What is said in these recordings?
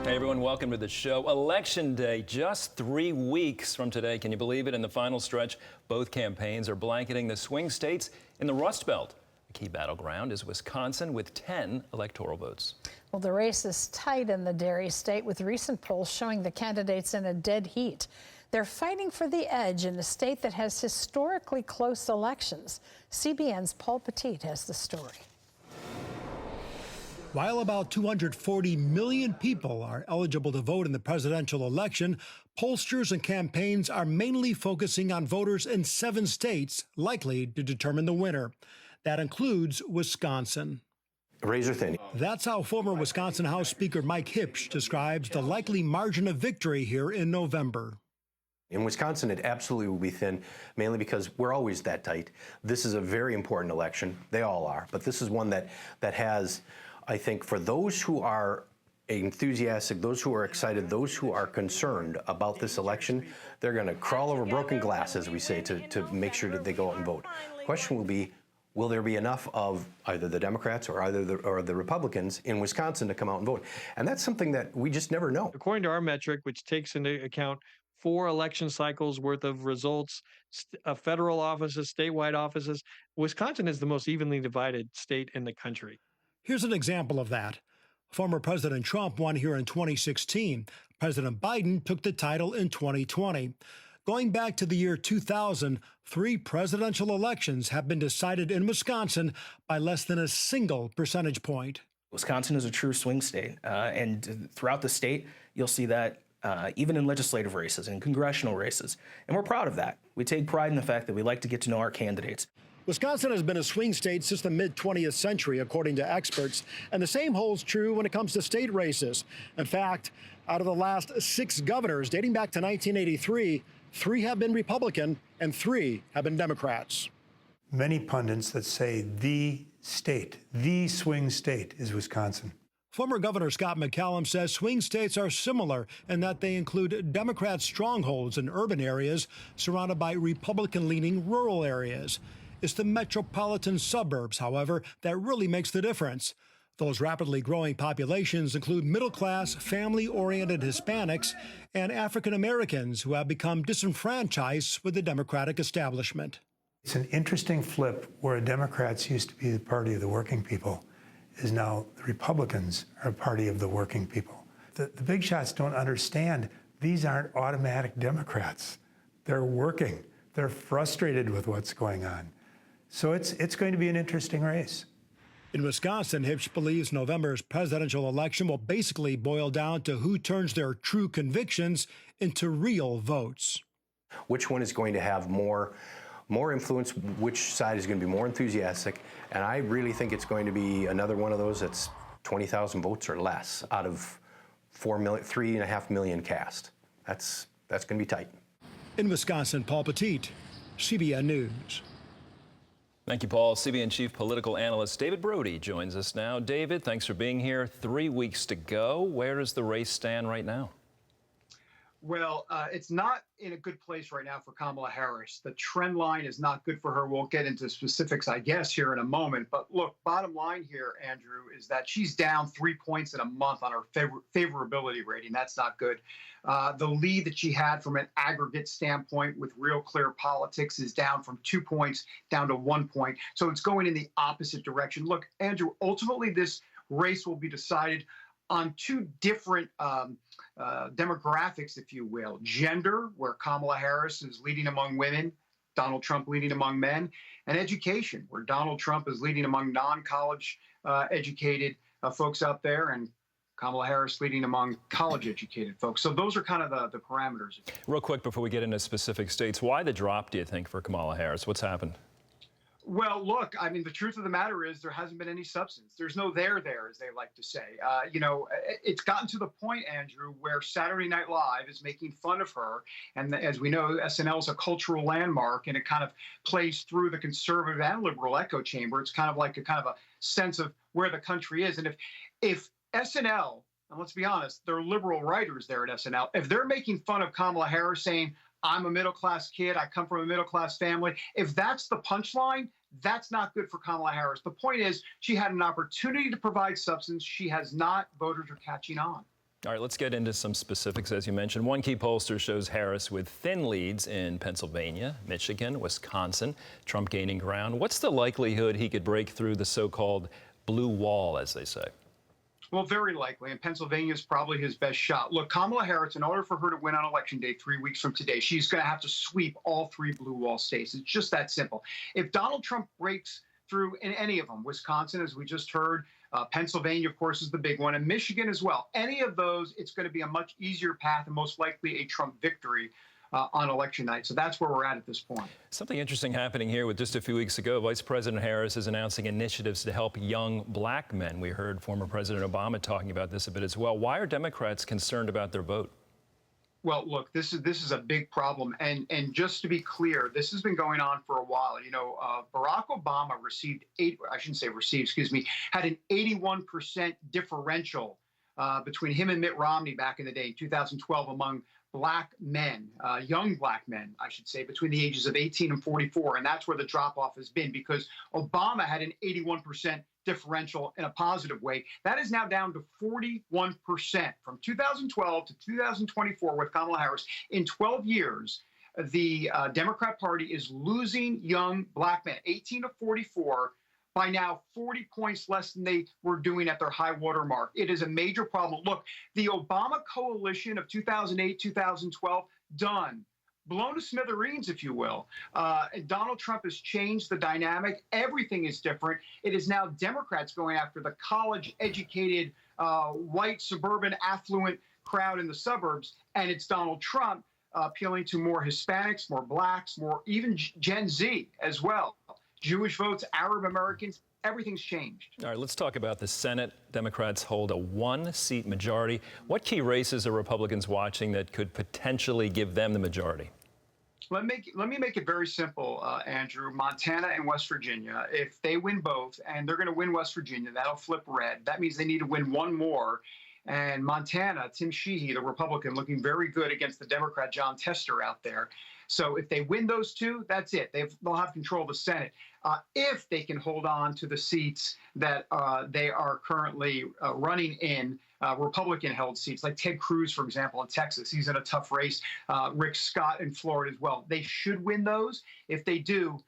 Hey everyone, welcome to the show. Election Day, just 3 weeks from today. Can you believe it? In the final stretch, both campaigns are blanketing the swing states in the Rust Belt. The key battleground is Wisconsin with 10 electoral votes. Well, the race is tight in the Dairy State, with recent polls showing the candidates in a dead heat. They're fighting for the edge in a state that has historically close elections. CBN's Paul Petit has the story. While about 240 million people are eligible to vote in the presidential election, pollsters and campaigns are mainly focusing on voters in 7 states likely to determine the winner. That includes Wisconsin. Razor thin. That's how former Wisconsin House Speaker Mike Huebsch describes the likely margin of victory here in November. In Wisconsin, it absolutely will be thin, mainly because we're always that tight. This is a very important election. They all are. But this is one that has, I think, for those who are enthusiastic, those who are excited, those who are concerned about this election, they're going to crawl over broken glass, as we say, to make sure that they go out and vote. The question will be, will there be enough of either the Democrats or the Republicans in Wisconsin to come out and vote? And that's something that we just never know. According to our metric, which takes into account 4 election cycles worth of results, federal offices, statewide offices, Wisconsin is the most evenly divided state in the country. Here's an example of that. Former President Trump won here in 2016. President Biden took the title in 2020. Going back to the year 2000, 3 presidential elections have been decided in Wisconsin by less than a single percentage point. Wisconsin is a true swing state, and throughout the state, you'll see that even in legislative races and congressional races. And we're proud of that. We take pride in the fact that we like to get to know our candidates. Wisconsin has been a swing state since the mid-20th century, according to experts, and the same holds true when it comes to state races. In fact, out of the last 6 governors dating back to 1983, 3 have been Republican and 3 have been Democrats. Many pundits that say the state, the swing state is Wisconsin. Former Governor Scott McCallum says swing states are similar in that they include Democrat strongholds in urban areas surrounded by Republican-leaning rural areas. It's the metropolitan suburbs, however, that really makes the difference. Those rapidly growing populations include middle-class, family-oriented Hispanics and African Americans who have become disenfranchised with the Democratic establishment. It's an interesting flip where Democrats used to be the party of the working people, is now the Republicans are a party of the working people. The big shots don't understand these aren't automatic Democrats. They're working. They're frustrated with what's going on. So it's going to be an interesting race. In Wisconsin, Huebsch believes November's presidential election will basically boil down to who turns their true convictions into real votes. Which one is going to have more influence, which side is going to be more enthusiastic, and I really think it's going to be another one of those that's 20,000 votes or less out of 3.5 million cast. That's going to be tight. In Wisconsin, Paul Petit, CBN News. Thank you, Paul. CBN Chief Political Analyst David Brody joins us now. David, thanks for being here. 3 weeks to go. Where does the race stand right now? Well, it's not in a good place right now for Kamala Harris. The trend line is not good for her. We'll get into specifics, I guess, here in a moment. But look, bottom line here, Andrew, is that she's down 3 points in a month on her favorability rating. That's not good. The lead that she had from an aggregate standpoint with Real Clear Politics is down from 2 points down to 1 point. So it's going in the opposite direction. Look, Andrew, ultimately this race will be decided on 2 different demographics, if you will. Gender, where Kamala Harris is leading among women, Donald Trump leading among men, and education, where Donald Trump is leading among non-college educated folks out there, and Kamala Harris leading among college-educated folks. So those are kind of the parameters. Real quick before we get into specific states, why the drop, do you think, for Kamala Harris? What's happened? Well, look, I mean, the truth of the matter is there hasn't been any substance. There's no there, as they like to say. It's gotten to the point, Andrew, where Saturday Night Live is making fun of her. And as we know, SNL is a cultural landmark, and it kind of plays through the conservative and liberal echo chamber. It's kind of like a sense of where the country is. And if SNL, and let's be honest, they're liberal writers there at SNL, if they're making fun of Kamala Harris saying, I'm a middle-class kid, I come from a middle-class family, if that's the punchline, that's not good for Kamala Harris. The point is, she had an opportunity to provide substance. She has not. Voters are catching on. All right, let's get into some specifics. As you mentioned, one key pollster shows Harris with thin leads in Pennsylvania, Michigan, Wisconsin, Trump gaining ground. What's the likelihood he could break through the so-called blue wall, as they say? Well, very likely, and Pennsylvania is probably his best shot. Look, Kamala Harris, in order for her to win on Election Day 3 weeks from today, she's going to have to sweep all 3 blue wall states. It's just that simple. If Donald Trump breaks through in any of them, Wisconsin, as we just heard, Pennsylvania, of course, is the big one, and Michigan as well. Any of those, it's going to be a much easier path and most likely a Trump victory on election night. So that's where we're at this point. Something interesting happening here with just a few weeks ago, Vice President Harris is announcing initiatives to help young black men. We heard former President Obama talking about this a bit as well. Why are Democrats concerned about their vote? Well, look, this is a big problem, and just to be clear, this has been going on for a while. You know, Barack Obama had an 81% differential between him and Mitt Romney back in the day in 2012 among black men, young black men, I should say, between the ages of 18 and 44, and that's where the drop-off has been because Obama had an 81% differential in a positive way. That is now down to 41% from 2012 to 2024 with Kamala Harris. In 12 years, the Democrat Party is losing young black men, 18 to 44, by now 40 points less than they were doing at their high water mark. It is a major problem. Look, the Obama coalition of 2008, 2012, done. Blown to smithereens, if you will. Donald Trump has changed the dynamic. Everything is different. It is now Democrats going after the college-educated, white, suburban, affluent crowd in the suburbs, and it's Donald Trump appealing to more Hispanics, more blacks, more even Gen Z as well. Jewish votes, Arab Americans, everything's changed. All right, let's talk about the Senate. Democrats hold a 1-seat majority. What key races are Republicans watching that could potentially give them the majority? Let me make it very simple, Andrew. Montana and West Virginia, if they win both, and they're going to win West Virginia, that'll flip red. That means they need to win one more. And Montana, Tim Sheehy, the Republican, looking very good against the Democrat John Tester out there. So if they win those two, that's it. They'll have control of the Senate. If they can hold on to the seats that they are currently running in, Republican-held seats, like Ted Cruz, for example, in Texas. He's in a tough race. Rick Scott in Florida as well. They should win those. If they do,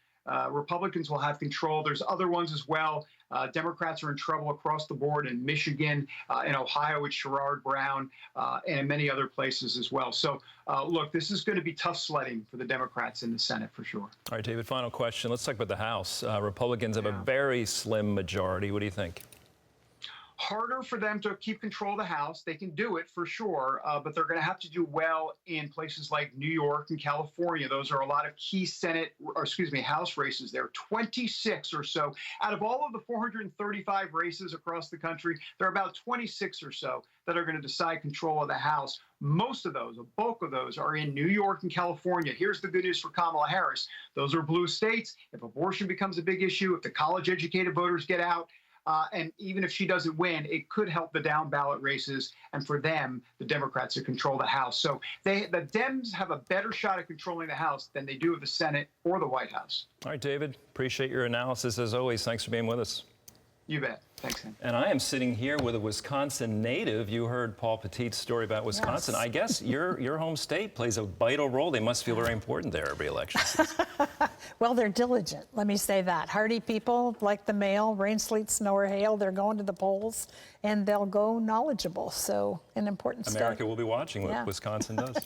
Republicans will have control. There's other ones as well. Democrats are in trouble across the board in Michigan, in Ohio with Sherrod Brown, and in many other places as well. So, look, this is going to be tough sledding for the Democrats in the Senate for sure. All right, David, final question. Let's talk about the House. Republicans have a very slim majority. What do you think? Harder for them to keep control of the House. They can do it for sure, but they're going to have to do well in places like New York and California. Those are a lot of key House races there. 26 or so. Out of all of the 435 races across the country, there are about 26 or so that are going to decide control of the House. Most of those, a bulk of those, are in New York and California. Here's the good news for Kamala Harris. Those are blue states. If abortion becomes a big issue, if the college-educated voters get out, and even if she doesn't win, it could help the down ballot races, and for them, the Democrats to control the House. So the Dems have a better shot at controlling the House than they do of the Senate or the White House. All right, David, appreciate your analysis as always. Thanks for being with us. You bet. Thanks, Sam. And I am sitting here with a Wisconsin native. You heard Paul Petit's story about Wisconsin. Yes. I guess your home state plays a vital role. They must feel very important there every election season. Well, they're diligent, let me say that. Hardy people, like the mail, rain, sleet, snow, or hail, they're going to the polls, and they'll go knowledgeable. So an important step. America will be watching what Wisconsin does.